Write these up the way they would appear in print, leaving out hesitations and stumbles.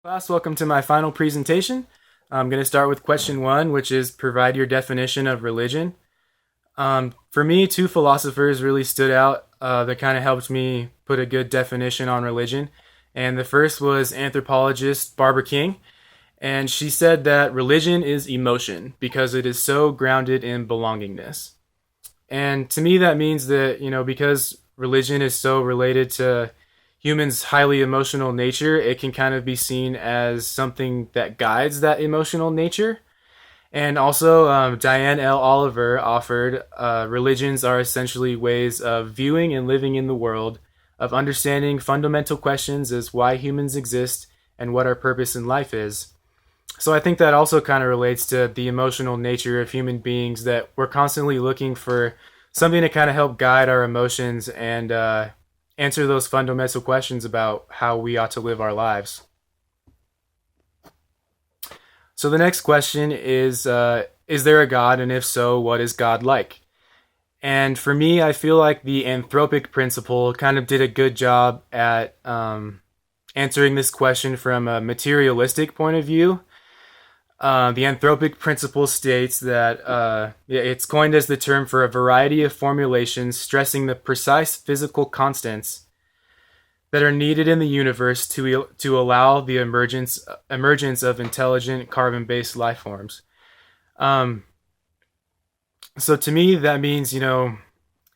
Class, welcome to my final presentation. I'm going to start with question one, which is provide your definition of religion. For me, two philosophers really stood out that kind of helped me put a good definition on religion. And the first was anthropologist Barbara King. And she said that religion is emotion because it is so grounded in belongingness. And to me, that means that, because religion is so related to humans' highly emotional nature, it can kind of be seen as something that guides that emotional nature. And also, Diane L. Oliver offered religions are essentially ways of viewing and living in the world, of understanding fundamental questions as why humans exist and what our purpose in life is. So I think that also kind of relates to the emotional nature of human beings, that we're constantly looking for something to kind of help guide our emotions and answer those fundamental questions about how we ought to live our lives. So the next question is there a God? And if so, what is God like? And for me, I feel like the anthropic principle kind of did a good job at answering this question from a materialistic point of view. The anthropic principle states that it's coined as the term for a variety of formulations stressing the precise physical constants that are needed in the universe to allow the emergence of intelligent carbon-based life forms. So to me, that means,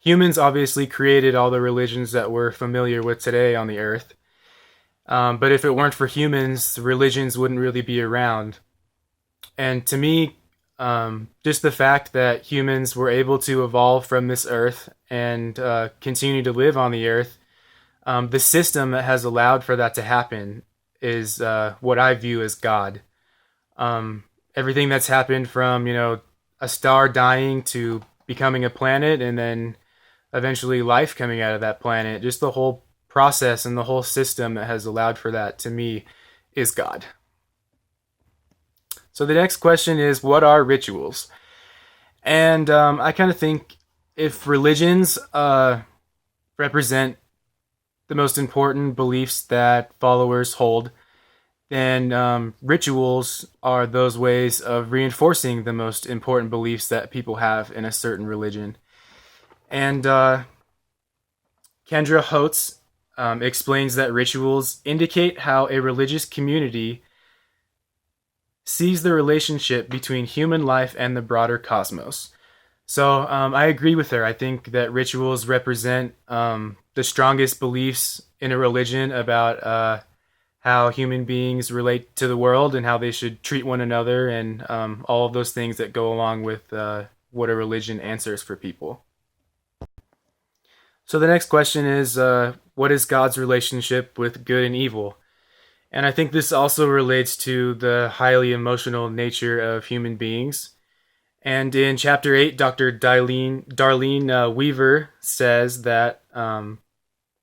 humans obviously created all the religions that we're familiar with today on the earth. But if it weren't for humans, the religions wouldn't really be around. And to me, just the fact that humans were able to evolve from this earth and continue to live on the earth, the system that has allowed for that to happen is what I view as God. Everything that's happened from, a star dying to becoming a planet and then eventually life coming out of that planet, just the whole process and the whole system that has allowed for that, to me, is God. So the next question is, what are rituals? And I kind of think if religions represent the most important beliefs that followers hold, then rituals are those ways of reinforcing the most important beliefs that people have in a certain religion. And Kendra Holtz explains that rituals indicate how a religious community sees the relationship between human life and the broader cosmos. So I agree with her. I think that rituals represent the strongest beliefs in a religion about how human beings relate to the world and how they should treat one another, and all of those things that go along with what a religion answers for people. So the next question is, what is God's relationship with good and evil? And I think this also relates to the highly emotional nature of human beings. And in chapter 8, Dr. Darlene Weaver says that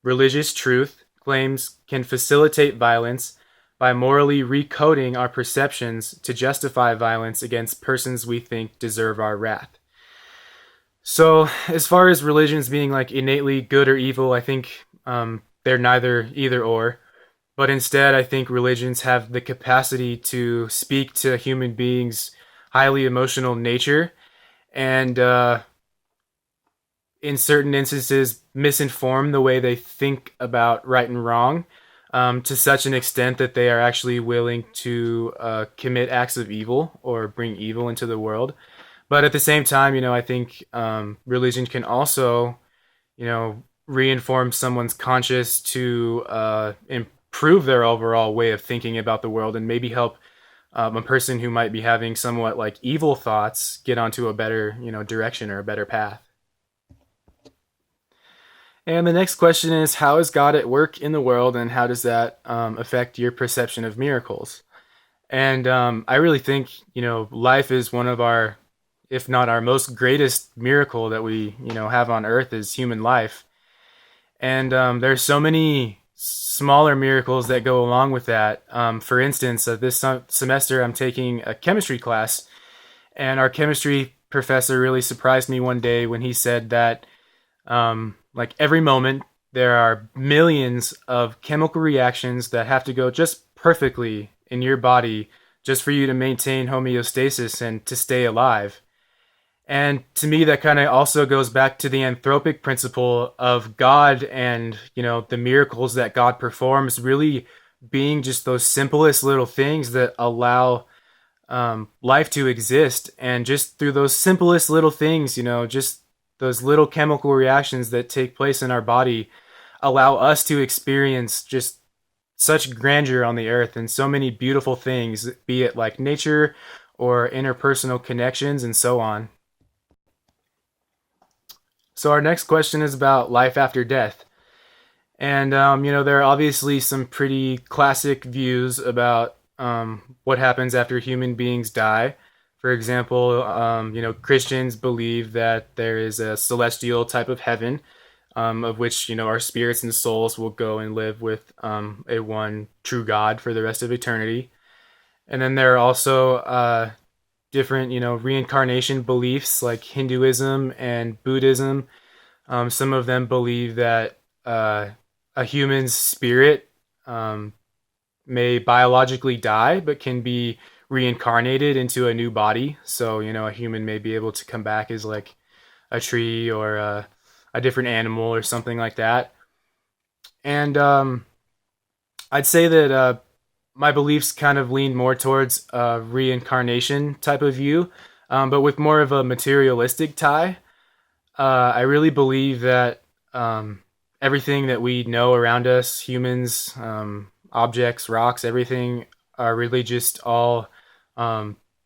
religious truth claims can facilitate violence by morally recoding our perceptions to justify violence against persons we think deserve our wrath. So, as far as religions being like innately good or evil, I think they're neither either or. But instead, I think religions have the capacity to speak to human beings' highly emotional nature and, in certain instances, misinform the way they think about right and wrong, to such an extent that they are actually willing to commit acts of evil or bring evil into the world. But at the same time, I think religion can also, reinform someone's conscience to improve their overall way of thinking about the world, and maybe help a person who might be having somewhat like evil thoughts get onto a better, direction or a better path. And the next question is, how is God at work in the world, and how does that affect your perception of miracles? And I really think, life is one of our, if not our most greatest miracle that we, have on earth, is human life. And there's so many smaller miracles that go along with that. For instance, this semester I'm taking a chemistry class, and our chemistry professor really surprised me one day when he said that like every moment there are millions of chemical reactions that have to go just perfectly in your body just for you to maintain homeostasis and to stay alive. And to me, that kind of also goes back to the anthropic principle of God and, the miracles that God performs really being just those simplest little things that allow life to exist. And just through those simplest little things, just those little chemical reactions that take place in our body allow us to experience just such grandeur on the earth and so many beautiful things, be it like nature or interpersonal connections and so on. So, our next question is about life after death. And, there are obviously some pretty classic views about what happens after human beings die. For example, Christians believe that there is a celestial type of heaven, of which, our spirits and souls will go and live with a one true God for the rest of eternity. And then there are also different, reincarnation beliefs like Hinduism and Buddhism. Some of them believe that a human's spirit may biologically die, but can be reincarnated into a new body. So, a human may be able to come back as like a tree or a different animal or something like that. And I'd say that my beliefs kind of lean more towards a reincarnation type of view, but with more of a materialistic tie. I really believe that everything that we know around us, humans, objects, rocks, everything, are really just all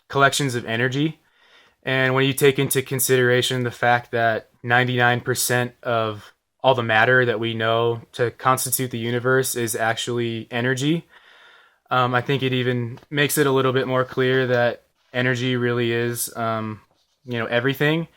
collections of energy. And when you take into consideration the fact that 99% of all the matter that we know to constitute the universe is actually energy, I think it even makes it a little bit more clear that energy really is, everything.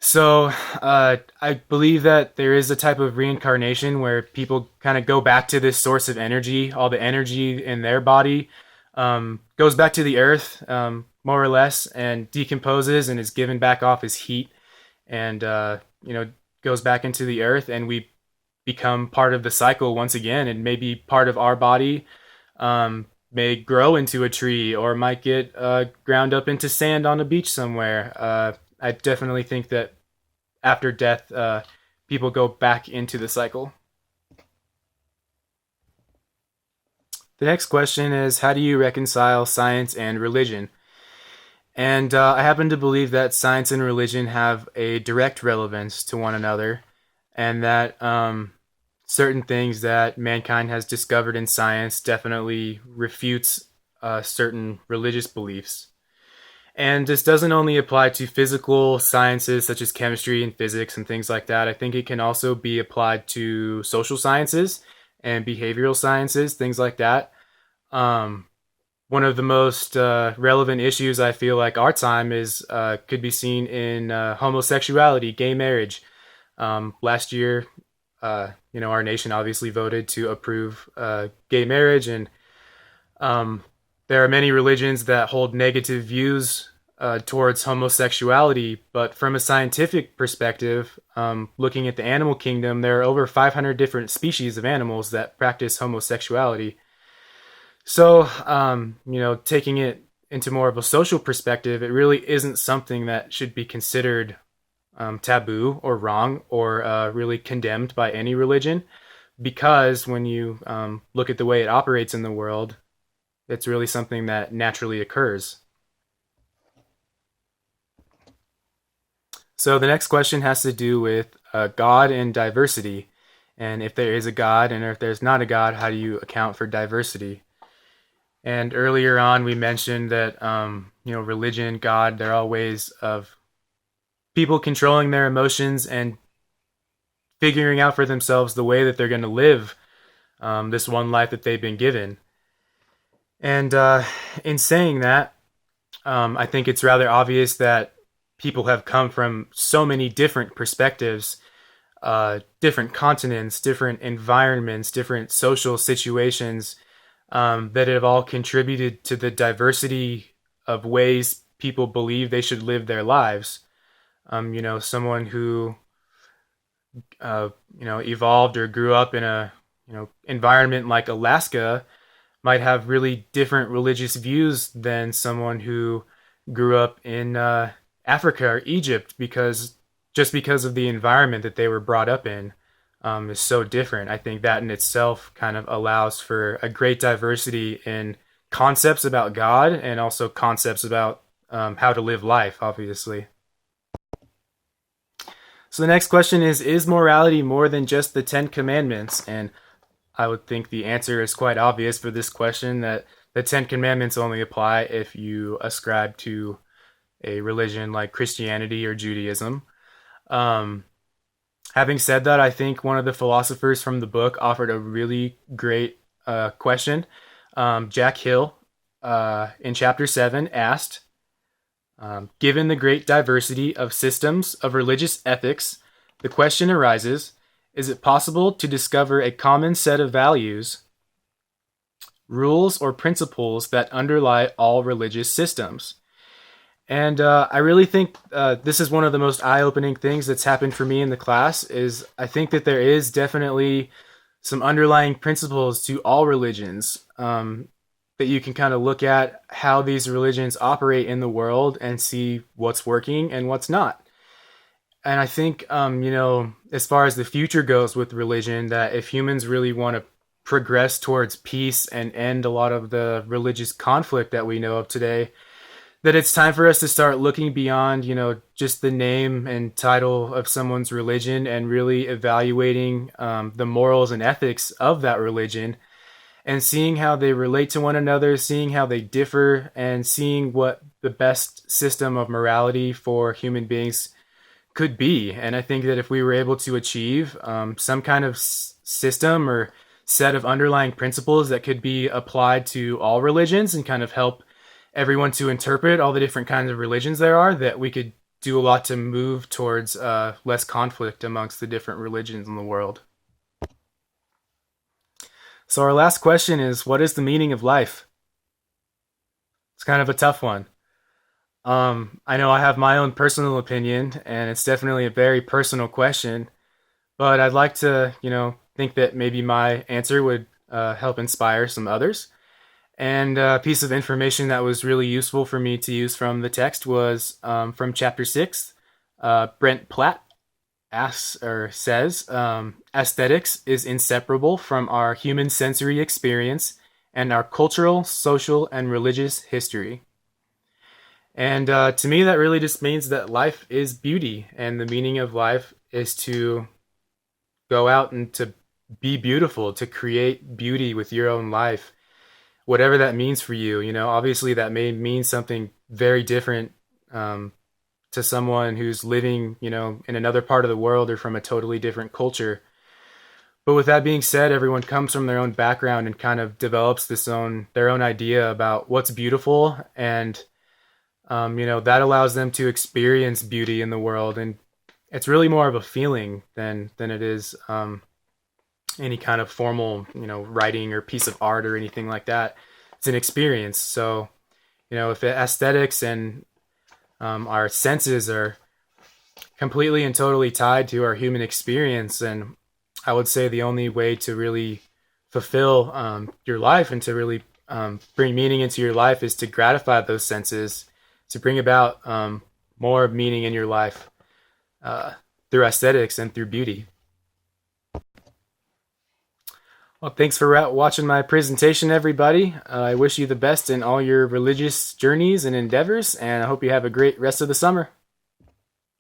So I believe that there is a type of reincarnation where people kind of go back to this source of energy. All the energy in their body goes back to the earth, more or less, and decomposes and is given back off as heat, and goes back into the earth, and we become part of the cycle once again. And maybe part of our body may grow into a tree, or might get ground up into sand on a beach somewhere. I definitely think that after death, people go back into the cycle. The next question is, how do you reconcile science and religion? And I happen to believe that science and religion have a direct relevance to one another, and that certain things that mankind has discovered in science definitely refutes certain religious beliefs. And this doesn't only apply to physical sciences such as chemistry and physics and things like that. I think it can also be applied to social sciences and behavioral sciences, things like that. Um, One of the most relevant issues I feel like our time is could be seen in homosexuality, gay marriage. Last year, our nation obviously voted to approve gay marriage, and there are many religions that hold negative views towards homosexuality, but from a scientific perspective, looking at the animal kingdom, there are over 500 different species of animals that practice homosexuality. So, taking it into more of a social perspective, it really isn't something that should be considered taboo or wrong or really condemned by any religion, because when you look at the way it operates in the world, it's really something that naturally occurs. So the next question has to do with God and diversity. And if there is a God, and if there's not a God, how do you account for diversity? And earlier on, we mentioned that religion, God, they're all ways of people controlling their emotions and figuring out for themselves the way that they're going to live this one life that they've been given. And in saying that, I think it's rather obvious that people have come from so many different perspectives, different continents, different environments, different social situations, that have all contributed to the diversity of ways people believe they should live their lives. Someone who evolved or grew up in a environment like Alaska might have really different religious views than someone who grew up in Africa or Egypt, because just because of the environment that they were brought up in is so different. I think that in itself kind of allows for a great diversity in concepts about God and also concepts about how to live life, obviously. So the next question is morality more than just the Ten Commandments? And I would think the answer is quite obvious for this question, that the Ten Commandments only apply if you ascribe to a religion like Christianity or Judaism. Um, Having said that, I think one of the philosophers from the book offered a really great question. Jack Hill, in chapter 7, asked, given the great diversity of systems of religious ethics, the question arises, is it possible to discover a common set of values, rules, or principles that underlie all religious systems? And I really think this is one of the most eye-opening things that's happened for me in the class. Is I think that there is definitely some underlying principles to all religions, that you can kind of look at how these religions operate in the world and see what's working and what's not. And I think, as far as the future goes with religion, that if humans really want to progress towards peace and end a lot of the religious conflict that we know of today, that it's time for us to start looking beyond, just the name and title of someone's religion, and really evaluating the morals and ethics of that religion, and seeing how they relate to one another, seeing how they differ, and seeing what the best system of morality for human beings could be. And I think that if we were able to achieve some kind of system or set of underlying principles that could be applied to all religions and kind of help everyone to interpret all the different kinds of religions there are, that we could do a lot to move towards less conflict amongst the different religions in the world. So our last question is, what is the meaning of life? It's kind of a tough one. I know I have my own personal opinion, and it's definitely a very personal question, but I'd like to, think that maybe my answer would help inspire some others. And a piece of information that was really useful for me to use from the text was from chapter 6. Brent Platt asks or says, aesthetics is inseparable from our human sensory experience and our cultural, social, and religious history. And to me, that really just means that life is beauty, and the meaning of life is to go out and to be beautiful, to create beauty with your own life, whatever that means for you. Obviously that may mean something very different to someone who's living, in another part of the world or from a totally different culture. But with that being said, everyone comes from their own background and kind of develops their own idea about what's beautiful, and that allows them to experience beauty in the world. And it's really more of a feeling than it is any kind of formal, writing or piece of art or anything like that. It's an experience. So, if aesthetics and our senses are completely and totally tied to our human experience, and I would say the only way to really fulfill your life and to really bring meaning into your life is to gratify those senses, to bring about more meaning in your life through aesthetics and through beauty. Well, thanks for watching my presentation, everybody. I wish you the best in all your religious journeys and endeavors, and I hope you have a great rest of the summer.